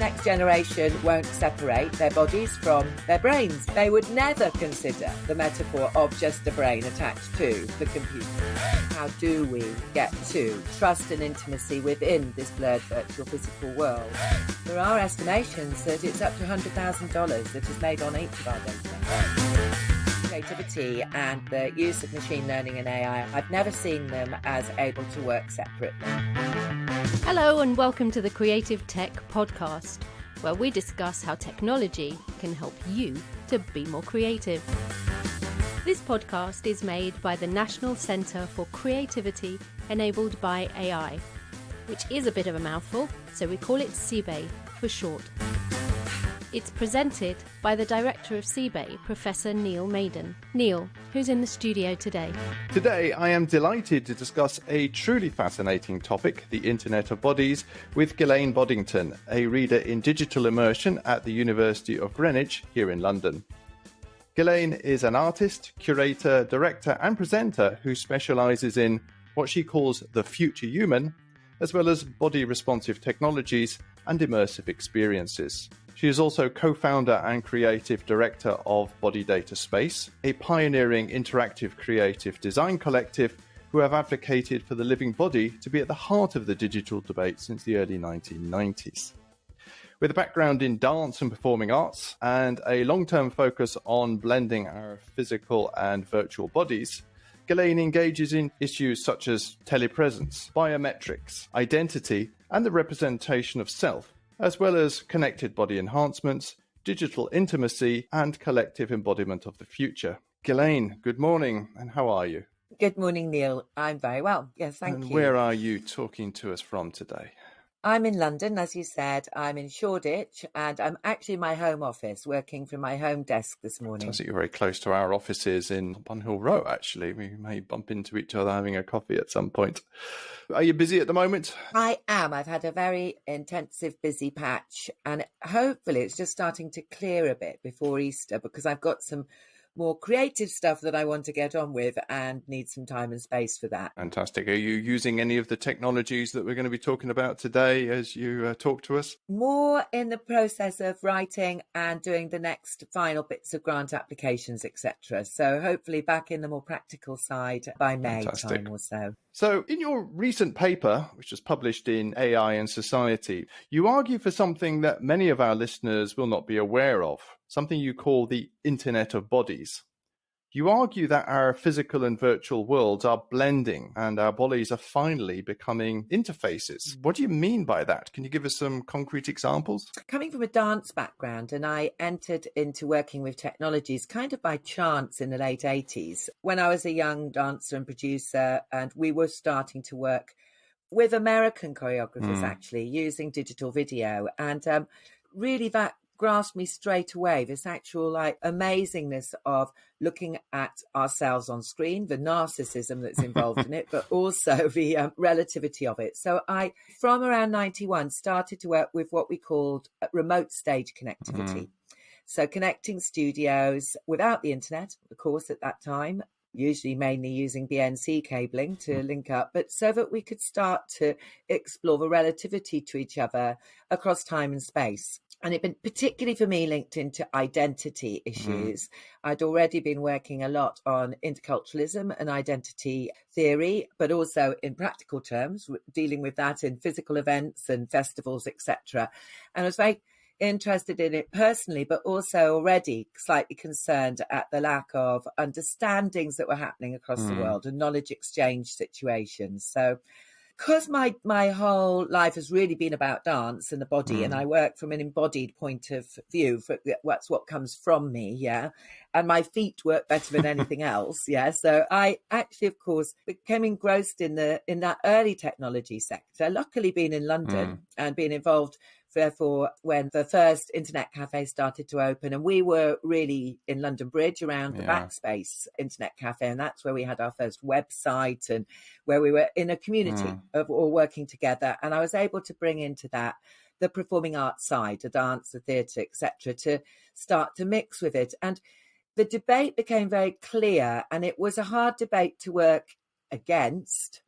next generation won't separate their bodies from their brains. They would never consider the metaphor of just a brain attached to the computer. How do we get to trust and intimacy within this blurred virtual physical world? There are estimations that it's up to $100,000 that is made on each of our data. Creativity and the use of machine learning and AI, I've never seen them as able to work separately. Hello and welcome to the Creative Tech Podcast, where we discuss how technology can help you to be more creative. This podcast is made by the National Centre for Creativity Enabled by AI, which is a bit of a mouthful, so we call it CBAE for short. It's presented by the director of CBAE, Professor Neil Maiden. Neil, who's in the studio today? Today, I am delighted to discuss a truly fascinating topic, the Internet of Bodies, with Ghislaine Boddington, a reader in digital immersion at the University of Greenwich here in London. Ghislaine is an artist, curator, director and presenter who specialises in what she calls the future human, as well as body responsive technologies and immersive experiences. She is also co-founder and creative director of Body Data Space, a pioneering interactive creative design collective who have advocated for the living body to be at the heart of the digital debate since the early 1990s. With a background in dance and performing arts and a long-term focus on blending our physical and virtual bodies, Ghislaine engages in issues such as telepresence, biometrics, identity, and the representation of self, as well as connected body enhancements, digital intimacy, and collective embodiment of the future. Ghislaine, good morning, and how are you? Good morning, Neil. I'm very well. Yes, thank you. Where are you talking to us from today? I'm in London, as you said. I'm in Shoreditch, and I'm actually in my home office, working from my home desk this morning. I think you're very close to our offices in Bunhill Row, actually. We may bump into each other having a coffee at some point. Are you busy at the moment? I am. I've had a very intensive, busy patch, and hopefully it's just starting to clear a bit before Easter, because I've got some more creative stuff that I want to get on with and need some time and space for that. Fantastic. Are you using any of the technologies that we're going to be talking about today as you talk to us? More in the process of writing and doing the next final bits of grant applications, etc. So hopefully back in the more practical side by May time or so. So in your recent paper, which was published in AI and Society, you argue for something that many of our listeners will not be aware of, something you call the Internet of Bodies. You argue that our physical and virtual worlds are blending and our bodies are finally becoming interfaces. What do you mean by that? Can you give us some concrete examples? Coming from a dance background, and I entered into working with technologies kind of by chance in the late 80s when I was a young dancer and producer, and we were starting to work with American choreographers actually using digital video, and really that grasped me straight away, this actual amazingness of looking at ourselves on screen, the narcissism that's involved in it, but also the relativity of it. So I, from around 91, started to work with what we called remote stage connectivity. So connecting studios without the internet, of course, at that time, usually mainly using BNC cabling to link up, but so that we could start to explore the relativity to each other across time and space. And it been particularly for me linked into identity issues. I'd already been working a lot on interculturalism and identity theory, but also in practical terms, dealing with that in physical events and festivals, etc. And I was very interested in it personally, but also already slightly concerned at the lack of understandings that were happening across the world and knowledge exchange situations. So because my whole life has really been about dance and the body, and I work from an embodied point of view, that's what comes from me, and my feet work better than anything else, so I actually, of course, became engrossed in that early technology sector, luckily being in London and being involved therefore when the first internet cafe started to open, and we were really in London Bridge around the Backspace Internet Cafe, and that's where we had our first website and where we were in a community of all working together. And I was able to bring into that the performing arts side, the dance, the theatre, etc., to start to mix with it. And the debate became very clear, and it was a hard debate to work against,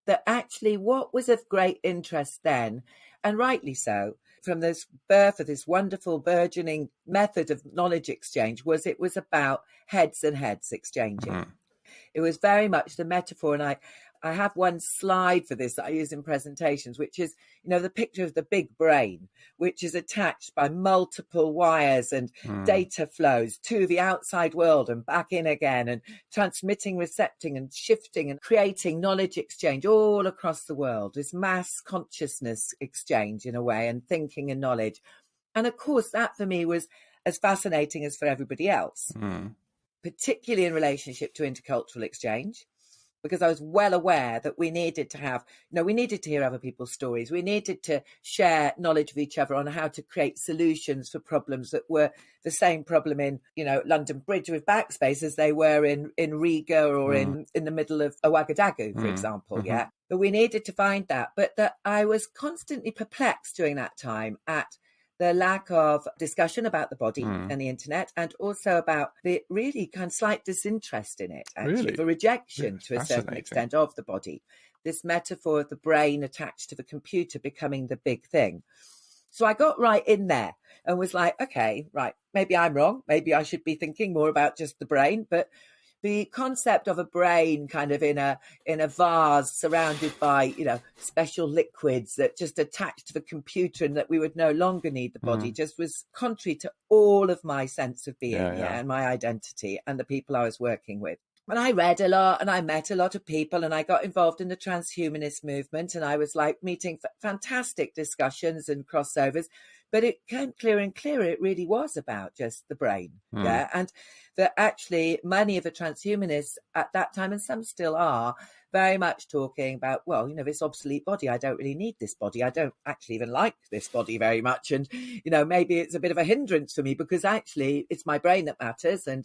that actually what was of great interest then, and rightly so, from this birth of this wonderful burgeoning method of knowledge exchange was it was about heads and heads exchanging. Mm-hmm. It was very much the metaphor. And I have one slide for this that I use in presentations, which is, the picture of the big brain, which is attached by multiple wires and data flows to the outside world and back in again, and transmitting, recepting and shifting and creating knowledge exchange all across the world. This mass consciousness exchange in a way, and thinking and knowledge. And of course, that for me was as fascinating as for everybody else, particularly in relationship to intercultural exchange, because I was well aware that we needed to have, we needed to hear other people's stories. We needed to share knowledge of each other on how to create solutions for problems that were the same problem in, London Bridge with backspace as they were in Riga or in the middle of Ouagadougou, for example. Mm-hmm. Yeah. But we needed to find that. But that I was constantly perplexed during that time at the lack of discussion about the body and the internet, and also about the really kind of slight disinterest in it, actually, really? The rejection to a certain extent of the body. This metaphor of the brain attached to the computer becoming the big thing. So I got right in there and was like, okay, right, maybe I'm wrong. Maybe I should be thinking more about just the brain. But the concept of a brain kind of in a vase surrounded by, special liquids that just attached to the computer and that we would no longer need the body just was contrary to all of my sense of being and my identity and the people I was working with. And I read a lot and I met a lot of people and I got involved in the transhumanist movement, and I was like meeting fantastic discussions and crossovers. But it came clearer and clearer it really was about just the brain. Yeah. And that actually many of the transhumanists at that time, and some still are, very much talking about, well, this obsolete body. I don't really need this body. I don't actually even like this body very much. And, maybe it's a bit of a hindrance for me because actually it's my brain that matters. And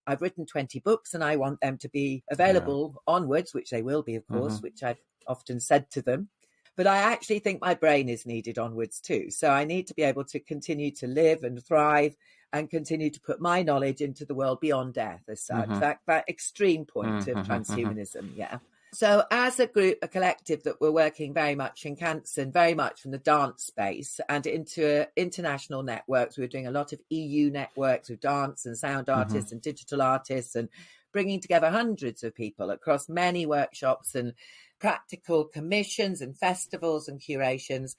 I've written 20 books and I want them to be available onwards, which they will be, of course, which I've often said to them. But I actually think my brain is needed onwards too. So I need to be able to continue to live and thrive and continue to put my knowledge into the world beyond death as such. That extreme point of transhumanism, So as a group, a collective that we're working very much in cancer and very much from the dance space and into international networks, we're doing a lot of EU networks with dance and sound artists and digital artists, and bringing together hundreds of people across many workshops and practical commissions and festivals and curations.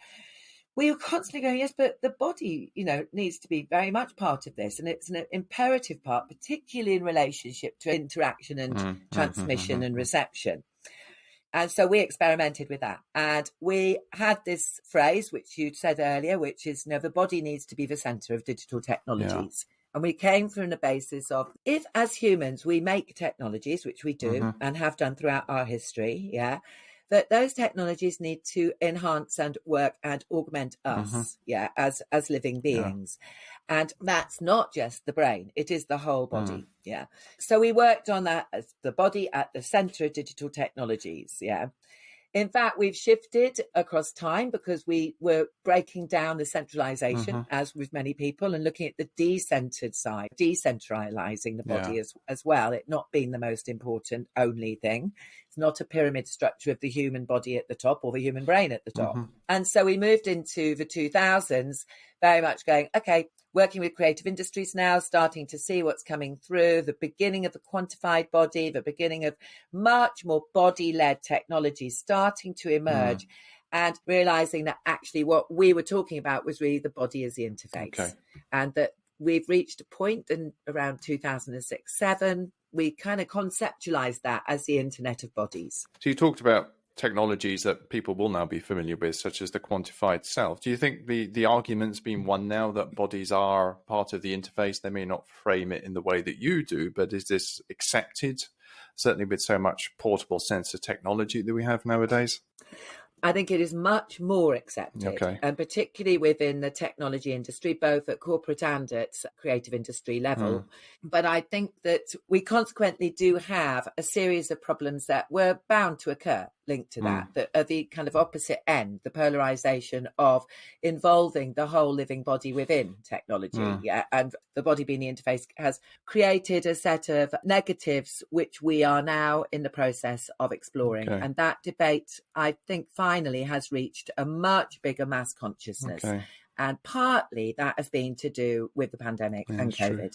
We were constantly going, yes, but the body, needs to be very much part of this. And it's an imperative part, particularly in relationship to interaction and transmission and reception. And so we experimented with that. And we had this phrase, which you said earlier, which is, the body needs to be the center of digital technologies. Yeah. And we came from the basis of, if as humans we make technologies, which we do and have done throughout our history, that those technologies need to enhance and work and augment us, as living beings. Yeah. And that's not just the brain, it is the whole body. So we worked on that as the body at the center of digital technologies. In fact, we've shifted across time because we were breaking down the centralization, as with many people, and looking at the decentered side, decentralizing the body as well, it not being the most important only thing. It's not a pyramid structure of the human body at the top or the human brain at the top. And so we moved into the 2000s very much going, okay, working with creative industries now, starting to see what's coming through, the beginning of the quantified body, the beginning of much more body-led technology starting to emerge, and realizing that actually what we were talking about was really the body as the interface. And that we've reached a point in around 2006-07, we kind of conceptualized that as the Internet of Bodies. So you talked about technologies that people will now be familiar with, such as the quantified self. Do you think the argument's been won now that bodies are part of the interface? They may not frame it in the way that you do, but is this accepted, certainly with so much portable sensor technology that we have nowadays? I think it is much more accepted, and particularly within the technology industry, both at corporate and at creative industry level. But I think that we consequently do have a series of problems that were bound to occur linked to that are the kind of opposite end, the polarization of involving the whole living body within technology. And the body being the interface has created a set of negatives, which we are now in the process of exploring. And that debate, I think, finally has reached a much bigger mass consciousness. And partly that has been to do with the pandemic and COVID. True.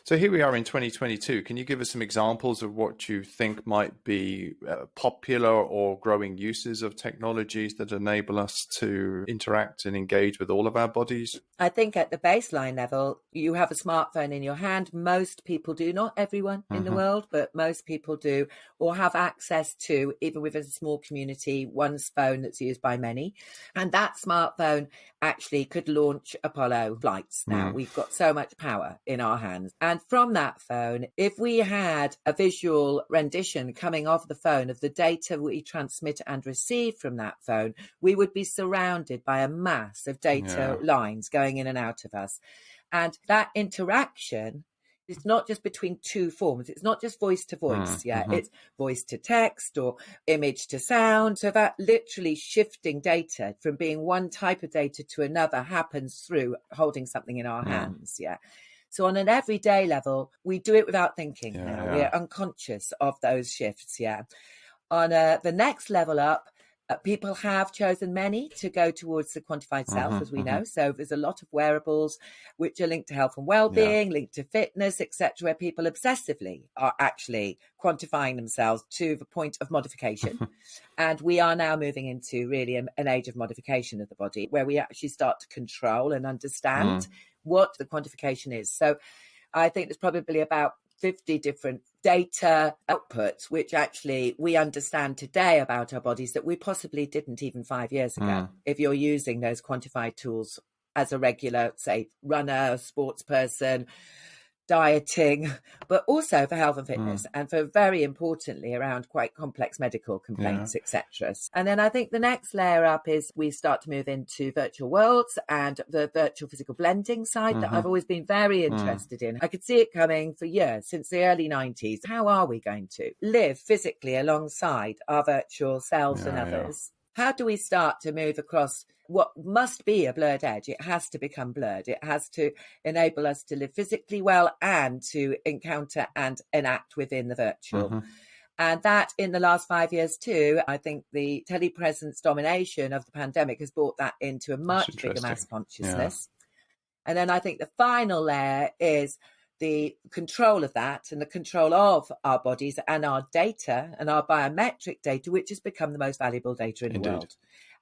So here we are in 2022. Can you give us some examples of what you think might be popular or growing uses of technologies that enable us to interact and engage with all of our bodies? I think at the baseline level, you have a smartphone in your hand. Most people do, not everyone in the world, but most people do, or have access to, even within a small community, one phone that's used by many. And that smartphone actually could launch Apollo flights now. We've got so much power in our hands. And from that phone, if we had a visual rendition coming off the phone of the data we transmit and receive from that phone, we would be surrounded by a mass of data lines going in and out of us. And that interaction is not just between two forms. It's not just voice to voice. It's voice to text or image to sound. So that literally shifting data from being one type of data to another happens through holding something in our hands. So on an everyday level, we do it without thinking now. We're unconscious of those shifts. On the next level up, people have chosen many to go towards the quantified self, as we know. So there's a lot of wearables which are linked to health and well-being, linked to fitness, etc., where people obsessively are actually quantifying themselves to the point of modification. And we are now moving into really an age of modification of the body, where we actually start to control and understand what the quantification is. So I think there's probably about 50 different data outputs, which actually we understand today about our bodies that we possibly didn't even 5 years ago. If you're using those quantified tools as a regular, say, runner, sports person, dieting, but also for health and fitness and for, very importantly, around quite complex medical complaints, etc. And then I think the next layer up is we start to move into virtual worlds and the virtual physical blending side that I've always been very interested in. I could see it coming for years, since the early 90s. How are we going to live physically alongside our virtual selves and others? How do we start to move across what must be a blurred edge? It has to become blurred. It has to enable us to live physically well and to encounter and enact within the virtual. And that in the last 5 years too, I think the telepresence domination of the pandemic has brought that into a much bigger mass consciousness. And then I think the final layer is the control of that and the control of our bodies and our data and our biometric data, which has become the most valuable data in the world.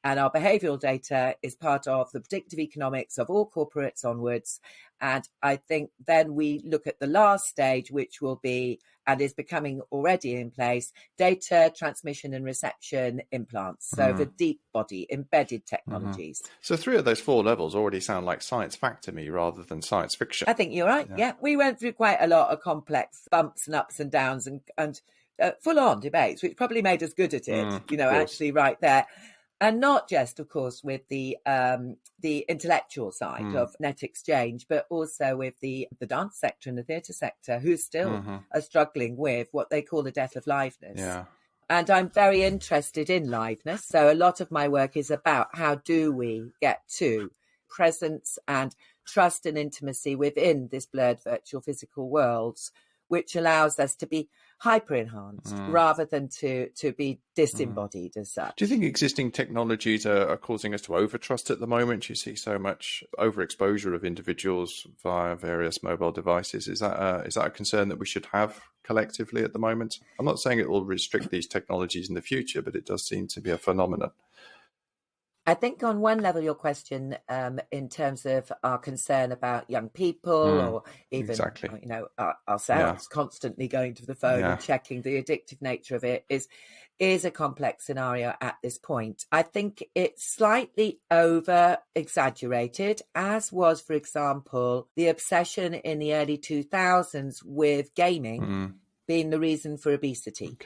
And our behavioural data is part of the predictive economics of all corporates onwards. And I think then we look at the last stage, which will be, and is becoming already in place, data transmission and reception implants. So the deep body, embedded technologies. So 3 of those 4 levels already sound like science fact to me rather than science fiction. I think you're right. Yeah. We went through quite a lot of complex bumps and ups and downs and full-on debates, which probably made us good at it, actually right there. And not just, of course, with the intellectual side of net exchange, but also with the dance sector and the theatre sector, who still are struggling with what they call the death of liveness. And I'm very interested in liveness. So a lot of my work is about how do we get to presence and trust and intimacy within this blurred virtual physical worlds, which allows us to be hyper-enhanced rather than to be disembodied as such. Do you think existing technologies are causing us to overtrust at the moment? You see so much overexposure of individuals via various mobile devices. Is that a concern that we should have collectively at the moment? I'm not saying it will restrict these technologies in the future, but it does seem to be a phenomenon. I think on one level, your question in terms of our concern about young people or even, ourselves constantly going to the phone and checking the addictive nature of it is a complex scenario at this point. I think it's slightly over exaggerated, as was, for example, the obsession in the early 2000s with gaming. Being the reason for obesity.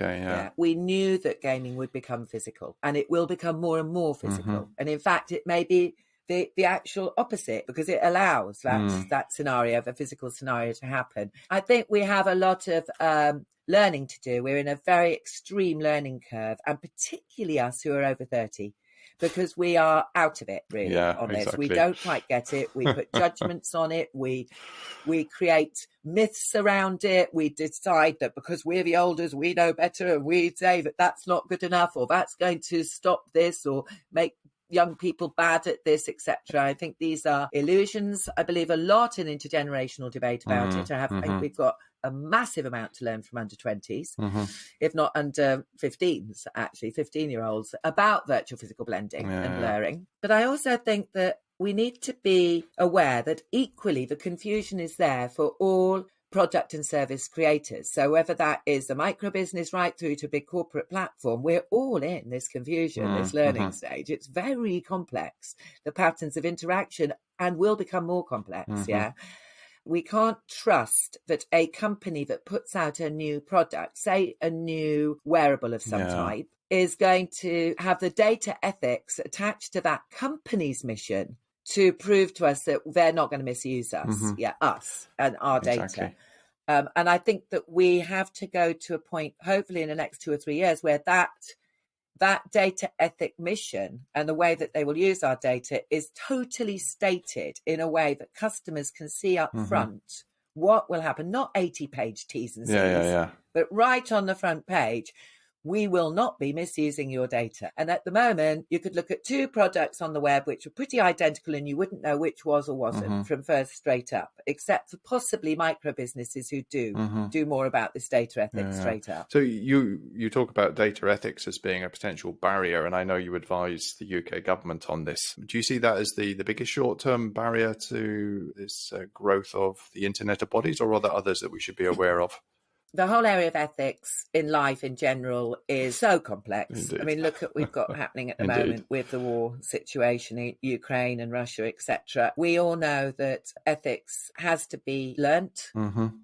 We knew that gaming would become physical and it will become more and more physical. And in fact, it may be the actual opposite because it allows that scenario, of a physical scenario, to happen. I think we have a lot of learning to do. We're in a very extreme learning curve, and particularly us who are over 30. Because we are out of it, really, on this. Exactly. We don't quite get it. We put judgments on it. We create myths around it. We decide that because we're the olders, we know better, and we say that that's not good enough, or that's going to stop this, or make young people bad at this, etc. I think these are illusions. I believe a lot in intergenerational debate about it. I think we've got a massive amount to learn from under 20s, if not under 15s, actually, 15-year-olds, about virtual physical blending and blurring. But I also think that we need to be aware that equally the confusion is there for all product and service creators. So whether that is a micro business right through to a big corporate platform, we're all in this confusion, this learning stage. It's very complex, the patterns of interaction, and will become more complex, We can't trust that a company that puts out a new product, say a new wearable of some type, is going to have the data ethics attached to that company's mission to prove to us that they're not going to misuse us, us and our data. And I think that we have to go to a point, hopefully in the next 2 or 3 years, where that data ethic mission and the way that they will use our data is totally stated in a way that customers can see up front what will happen, not 80-page T's and C's, but right on the front page. We will not be misusing your data. And at the moment, you could look at 2 products on the web which are pretty identical and you wouldn't know which was or wasn't from first straight up, except for possibly micro businesses who do more about this data ethics straight up. So you talk about data ethics as being a potential barrier, and I know you advise the UK government on this. Do you see that as the biggest short-term barrier to this growth of the Internet of Bodies, or are there others that we should be aware of? The whole area of ethics in life in general is so complex. Indeed. I mean, look at what we've got happening at the moment with the war situation in Ukraine and Russia, etc. We all know that ethics has to be learnt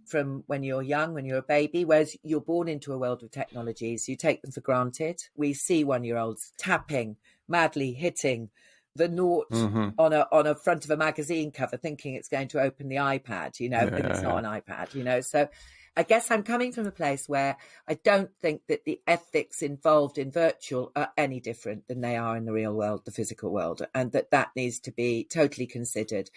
from when you're young, when you're a baby, whereas you're born into a world of technologies. You take them for granted. We see 1-year-olds tapping, madly hitting the naught on a front of a magazine cover, thinking it's going to open the iPad, and it's not an iPad, So I guess I'm coming from a place where I don't think that the ethics involved in virtual are any different than they are in the real world, the physical world, and that needs to be totally considered.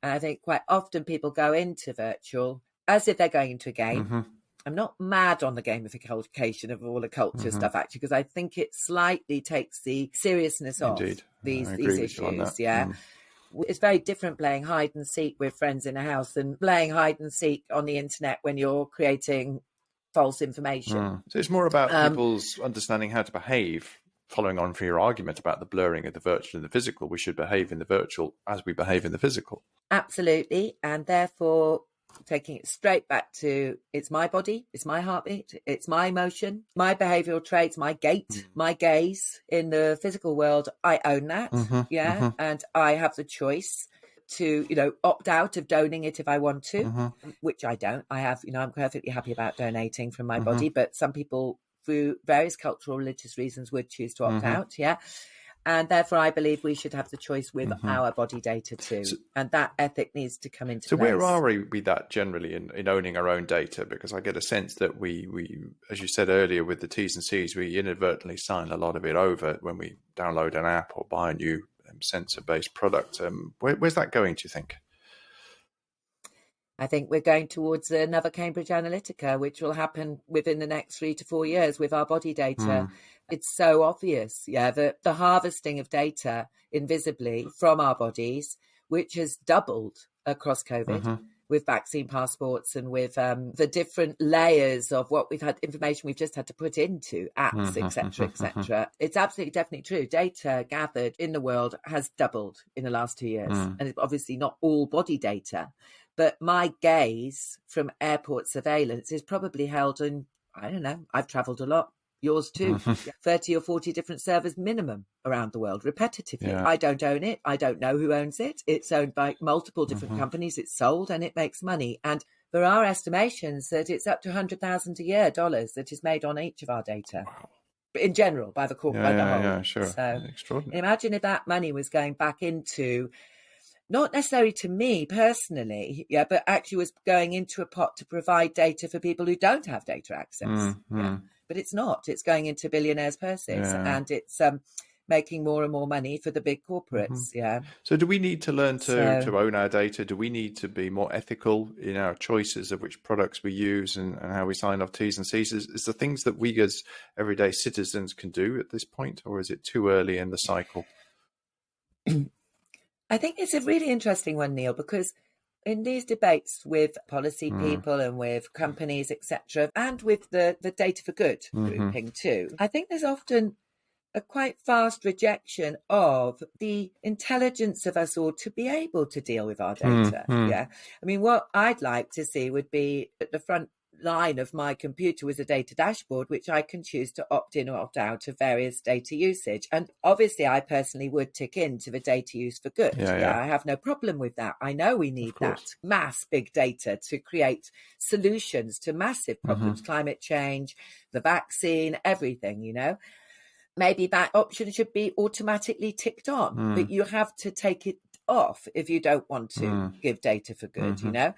And I think quite often people go into virtual as if they're going into a game. I'm not mad on the gamification of all the culture stuff, actually, because I think it slightly takes the seriousness off these issues. It's very different playing hide and seek with friends in a house than playing hide and seek on the internet when you're creating false information. So it's more about people's understanding how to behave. Following on from your argument about the blurring of the virtual and the physical, we should behave in the virtual as we behave in the physical. Absolutely. And therefore, taking it straight back to it's my body, it's my heartbeat, it's my emotion, my behavioural traits, my gait, my gaze in the physical world. I own that, and I have the choice to, opt out of donating it if I want to, which I don't. I have, I'm perfectly happy about donating from my body, but some people, through various cultural, religious reasons, would choose to opt out, And therefore, I believe we should have the choice with our body data too. And that ethic needs to come into place. So where are we with that generally in owning our own data? Because I get a sense that we, as you said earlier, with the T's and C's, we inadvertently sign a lot of it over when we download an app or buy a new sensor-based product. Where's that going, do you think? I think we're going towards another Cambridge Analytica, which will happen within the next 3 to 4 years with our body data. It's so obvious, that the harvesting of data invisibly from our bodies, which has doubled across COVID with vaccine passports and with the different layers of what we've had, information we've just had to put into apps, etc., etc. It's absolutely definitely true. Data gathered in the world has doubled in the last 2 years. And it's obviously not all body data. But my gaze from airport surveillance is probably held in, I don't know, I've travelled a lot. Yours too. 30 or 40 different servers minimum around the world, repetitively. I don't own it. I don't know who owns it. It's owned by multiple different companies. It's sold and it makes money. And there are estimations that it's up to $100,000 a year that is made on each of our data. Wow. In general, by the corporate, by the whole. Yeah, sure. So extraordinary. Imagine if that money was going back into, not necessarily to me personally, but actually was going into a pot to provide data for people who don't have data access. But it's not. It's going into billionaires' purses, and it's making more and more money for the big corporates. So do we need to learn to own our data? Do we need to be more ethical in our choices of which products we use and how we sign off T's and C's? Is the things that we as everyday citizens can do at this point, or is it too early in the cycle? I think it's a really interesting one, Neil, because in these debates with policy people and with companies, etc., and with the data for good grouping too, I think there's often a quite fast rejection of the intelligence of us all to be able to deal with our data. Yeah. I mean, what I'd like to see would be at the front line of my computer was a data dashboard, which I can choose to opt in or opt out of various data usage. And obviously, I personally would tick into the data use for good. Yeah, I have no problem with that. I know we need that mass big data to create solutions to massive problems, climate change, the vaccine, everything, you know. Maybe that option should be automatically ticked on, but you have to take it off if you don't want to give data for good, you know.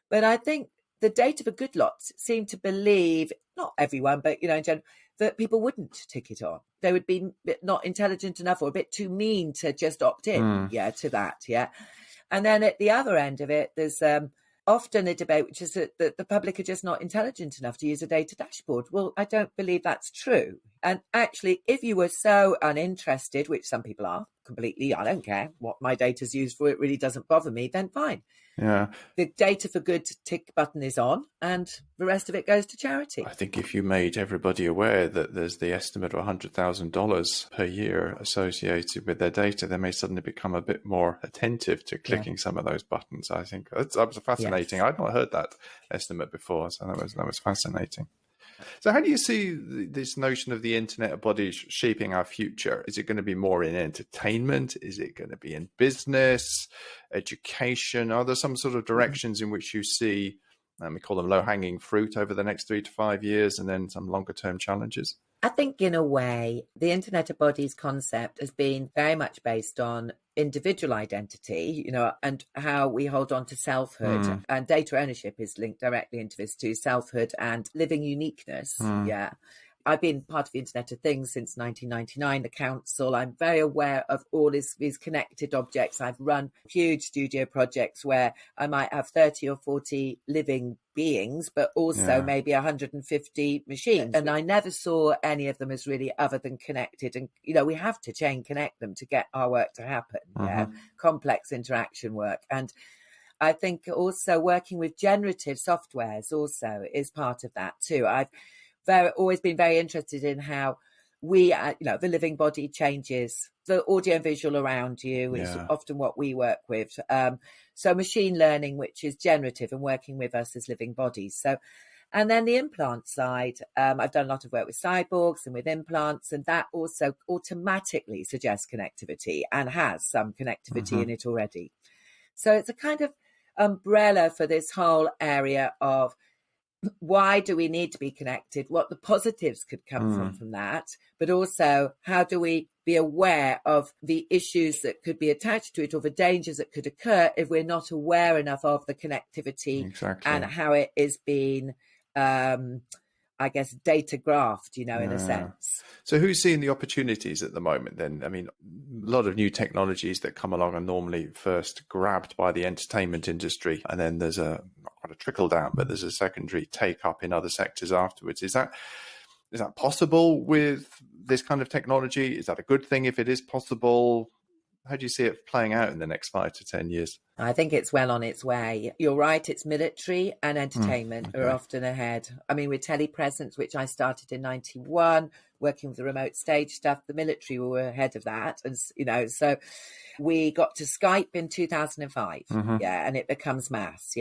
But I think the data for good lots seem to believe, not everyone, but, you know, in general, that people wouldn't tick it on. They would be not intelligent enough or a bit too mean to just opt in, to that, And then at the other end of it, there's often a debate which is that the public are just not intelligent enough to use a data dashboard. Well, I don't believe that's true. And actually, if you were so uninterested, which some people are completely, I don't care what my data's used for, it really doesn't bother me, then fine. Yeah. The data for good tick button is on and the rest of it goes to charity. I think if you made everybody aware that there's the estimate of $100,000 per year associated with their data, they may suddenly become a bit more attentive to clicking some of those buttons. I think that was fascinating. I'd not heard that estimate before, so that was fascinating. So how do you see this notion of the Internet of Bodies shaping our future? Is it going to be more in entertainment? Is it going to be in business, education? Are there some sort of directions in which you see, we call them low-hanging fruit, over the next 3 to 5 years, and then some longer-term challenges? I think in a way, the Internet of Bodies concept has been very much based on individual identity, you know, and how we hold on to selfhood. And data ownership is linked directly into this too, selfhood and living uniqueness. I've been part of the Internet of Things since 1999, the council. I'm very aware of all these connected objects. I've run huge studio projects where I might have 30 or 40 living beings, but also maybe 150 machines. And I never saw any of them as really other than connected. And, you know, we have to chain connect them to get our work to happen. Complex interaction work. And I think also working with generative softwares also is part of that too. I've always been very interested in how we, the living body changes the audio and visual around you is often what we work with. So machine learning, which is generative and working with us as living bodies. So, and then the implant side, I've done a lot of work with cyborgs and with implants, and that also automatically suggests connectivity and has some connectivity in it already. So it's a kind of umbrella for this whole area of why do we need to be connected, what the positives could come from that, but also how do we be aware of the issues that could be attached to it or the dangers that could occur if we're not aware enough of the connectivity and how it is being, I guess, data graphed, in a sense. So who's seeing the opportunities at the moment then? I mean, a lot of new technologies that come along are normally first grabbed by the entertainment industry, and then there's not quite a trickle down, but there's a secondary take up in other sectors afterwards. Is that possible with this kind of technology? Is that a good thing if it is possible? How do you see it playing out in the next 5 to 10 years? I think it's well on its way. You're right, it's military and entertainment are often ahead. I mean, with telepresence, which I started in 91, working with the remote stage stuff, the military were ahead of that. And, so we got to Skype in 2005, and it becomes mass,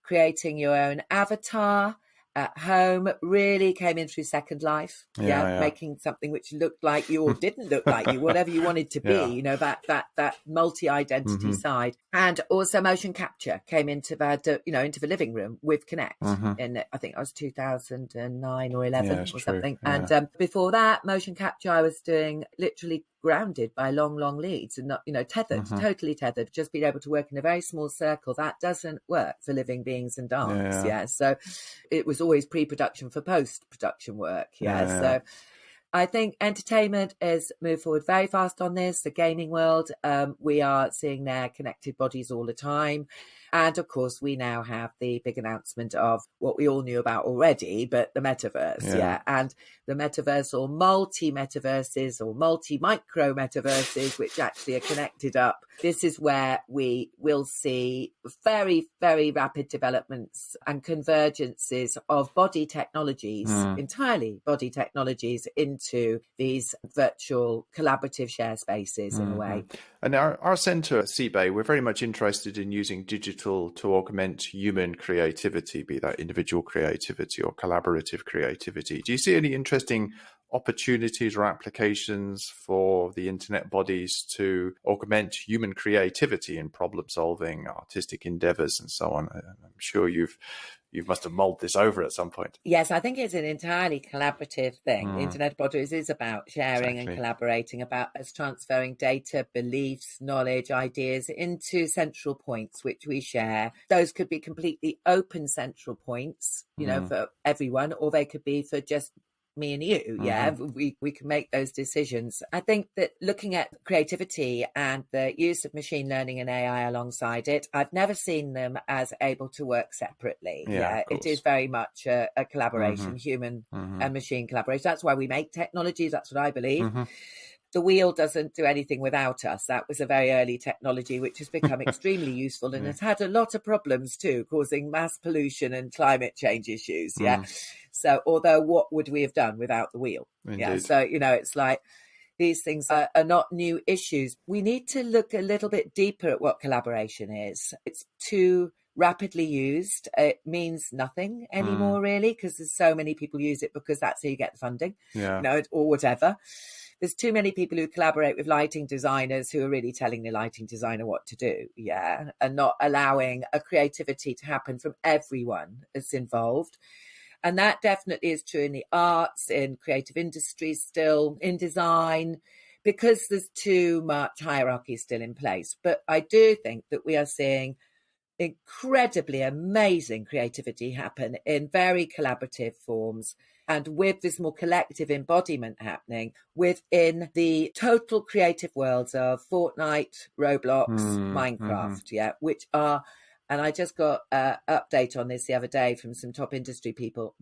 creating your own avatar at home really came in through Second Life, making something which looked like you or didn't look like you, whatever you wanted to be, that multi-identity side. And also motion capture came into the living room with Connect in, I think it was 2009 or 11 or something. Yeah. And before that, motion capture, I was doing literally grounded by long leads and not, tethered, totally tethered, just being able to work in a very small circle. That doesn't work for living beings and dance. So it was always pre-production for post-production work. So I think entertainment has moved forward very fast on this. The gaming world, we are seeing their connected bodies all the time. And of course, we now have the big announcement of what we all knew about already, but the metaverse. Yeah. And the metaverse, or multi-metaverses, or multi-micro metaverses, which actually are connected up. This is where we will see very, very rapid developments and convergences of body technologies, entirely body technologies, into these virtual collaborative share spaces in a way. And our centre at CBAY, we're very much interested in using digital to augment human creativity, be that individual creativity or collaborative creativity. Do you see any interesting opportunities or applications for the internet bodies to augment human creativity in problem solving, artistic endeavours and so on? I'm sure you must have mulled this over at some point. Yes, I think it's an entirely collaborative thing. The Internet of Bodies is about sharing and collaborating, about us transferring data, beliefs, knowledge, ideas into central points which we share. Those could be completely open central points, for everyone, or they could be for just me and you. We can make those decisions. I think that looking at creativity and the use of machine learning and AI alongside it, I've never seen them as able to work separately. It is very much a collaboration, human and machine collaboration. That's why we make technologies. That's what I believe. The wheel doesn't do anything without us. That was a very early technology which has become extremely useful and has had a lot of problems too, causing mass pollution and climate change issues. So although what would we have done without the wheel? Indeed. So, it's like these things are not new issues. We need to look a little bit deeper at what collaboration is. It's too rapidly used. It means nothing anymore, really, because there's so many people use it because that's how you get the funding, or whatever. There's too many people who collaborate with lighting designers who are really telling the lighting designer what to do, and not allowing a creativity to happen from everyone that's involved. And that definitely is true in the arts, in creative industries still, in design, because there's too much hierarchy still in place. But I do think that we are seeing incredibly amazing creativity happen in very collaborative forms, and with this more collective embodiment happening within the total creative worlds of Fortnite, Roblox, Minecraft, which are, and I just got an update on this the other day from some top industry people.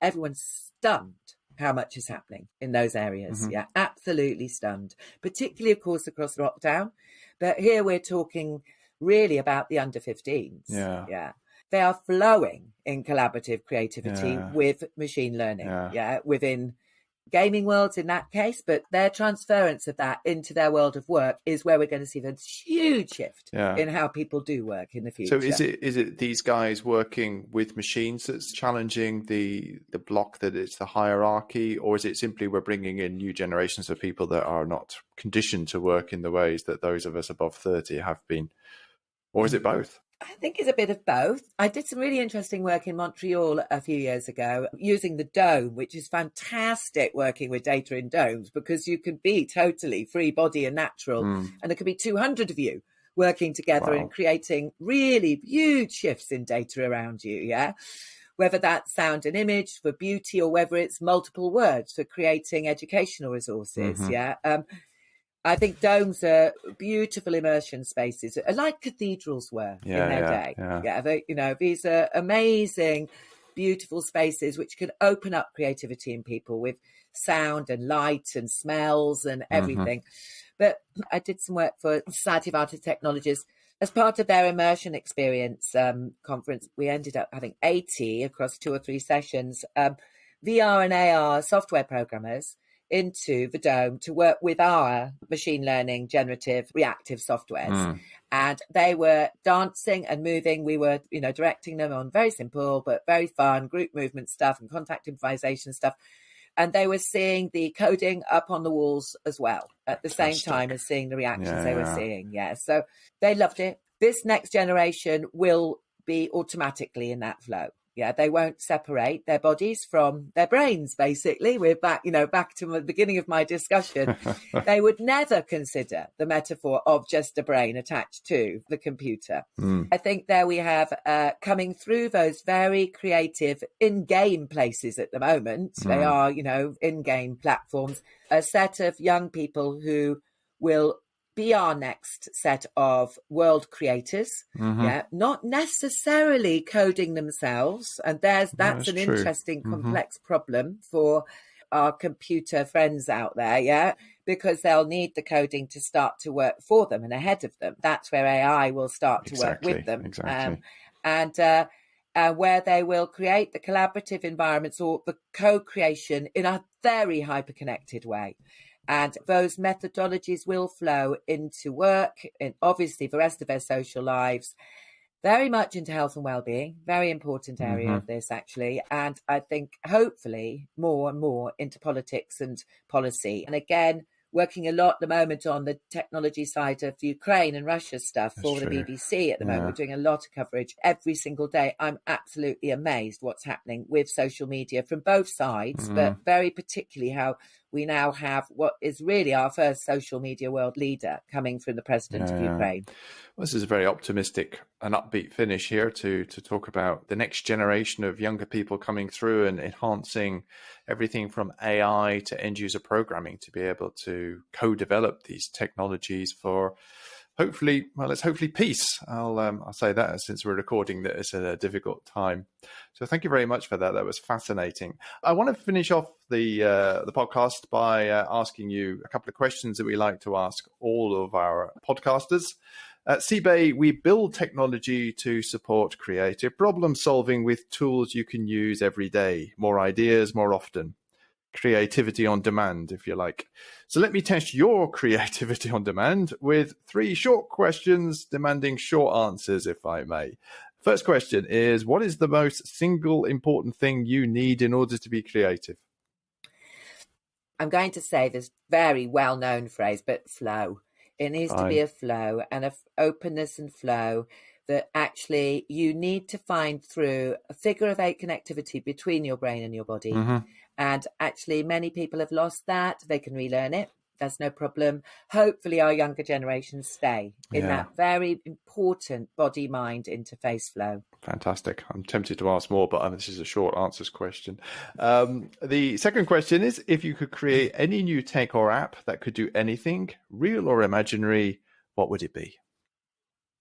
Everyone's stunned how much is happening in those areas. Absolutely stunned, particularly, of course, across lockdown. But here we're talking really about the under 15s. They are flowing in collaborative creativity with machine learning, within gaming worlds in that case, but their transference of that into their world of work is where we're going to see the huge shift in how people do work in the future. So is it these guys working with machines that's challenging the block that it's the hierarchy, or is it simply we're bringing in new generations of people that are not conditioned to work in the ways that those of us above 30 have been? Or is it both? I think it's a bit of both. I did some really interesting work in Montreal a few years ago using the dome, which is fantastic working with data in domes, because you can be totally free body and natural. And there could be 200 of you working together and creating really huge shifts in data around you. Whether that's sound and image for beauty, or whether it's multiple words for creating educational resources. I think domes are beautiful immersion spaces, like cathedrals were in their day. These are amazing, beautiful spaces which can open up creativity in people with sound and light and smells and everything. But I did some work for Society of Artists and Technologists. As part of their immersion experience conference, we ended up having 80 across 2 or 3 sessions, VR and AR software programmers into the dome to work with our machine learning, generative, reactive softwares. And they were dancing and moving. We were, directing them on very simple but very fun group movement stuff and contact improvisation stuff. And they were seeing the coding up on the walls as well at the same time as seeing the reactions they were seeing. So they loved it. This next generation will be automatically in that flow. They won't separate their bodies from their brains, basically. We're back to the beginning of my discussion. They would never consider the metaphor of just a brain attached to the computer. I think there we have coming through those very creative in-game places at the moment. They are, in-game platforms, a set of young people who will be our next set of world creators. Not necessarily coding themselves. And that's an true. interesting, complex problem for our computer friends out there, because they'll need the coding to start to work for them and ahead of them. That's where AI will start to work with them. And where they will create the collaborative environments or the co-creation in a very hyper-connected way. And those methodologies will flow into work, and obviously the rest of their social lives, very much into health and well-being, very important area of this, actually. And I think hopefully more and more into politics and policy. And again, working a lot at the moment on the technology side of Ukraine and Russia stuff for the BBC at the moment. We're doing a lot of coverage every single day. I'm absolutely amazed what's happening with social media from both sides, but very particularly how we now have what is really our first social media world leader coming from the president of Ukraine. Well, this is a very optimistic and upbeat finish here to talk about the next generation of younger people coming through and enhancing everything from AI to end user programming to be able to co-develop these technologies for hopefully peace. I'll say that since we're recording that it's a difficult time. So thank you very much for that. That was fascinating. I want to finish off the podcast by asking you a couple of questions that we like to ask all of our podcasters. At CBay, we build technology to support creative problem solving with tools you can use every day. More ideas, more often. Creativity on demand, if you like. So let me test your creativity on demand with 3 short questions demanding short answers, if I may. First question is, what is the most single important thing you need in order to be creative? I'm going to say this very well-known phrase, but flow. It needs to be a flow and a openness and flow that actually you need to find through a figure of 8 connectivity between your brain and your body. And actually many people have lost that. They can relearn it. That's no problem. Hopefully our younger generations stay in that very important body-mind interface flow. Fantastic. I'm tempted to ask more, but this is a short answers question. The second question is, if you could create any new tech or app that could do anything, real or imaginary, what would it be?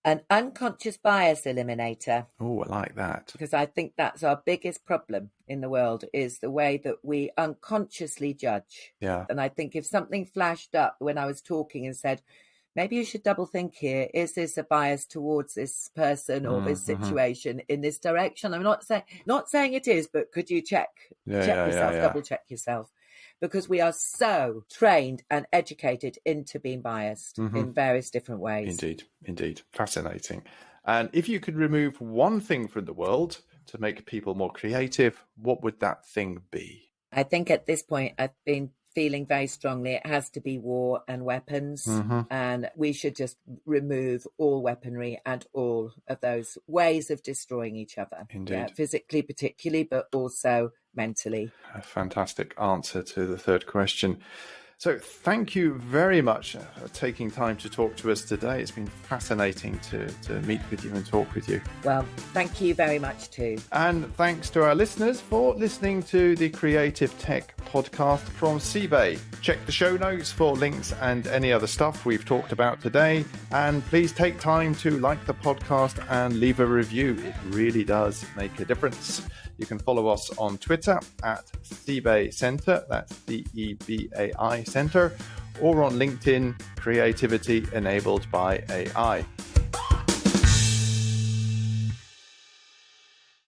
An unconscious bias eliminator. Oh, I like that. Because I think that's our biggest problem in the world, is the way that we unconsciously judge. Yeah. And I think if something flashed up when I was talking and said, maybe you should double think here, is this a bias towards this person or this situation in this direction? I'm not saying it is, but could you check yourself, double check yourself? Because we are so trained and educated into being biased in various different ways. Indeed. Fascinating. And if you could remove one thing from the world to make people more creative, what would that thing be? I think at this point, I've been feeling very strongly it has to be war and weapons, and we should just remove all weaponry and all of those ways of destroying each other. Physically particularly, but also mentally. A fantastic answer to the third question. So thank you very much for taking time to talk to us today. It's been fascinating to meet with you and talk with you. Well, thank you very much too. And thanks to our listeners for listening to the Creative Tech podcast from CBay. Check the show notes for links and any other stuff we've talked about today. And please take time to like the podcast and leave a review. It really does make a difference. You can follow us on Twitter at CBay Center, that's CEBAI Center, or on LinkedIn, Creativity Enabled by AI.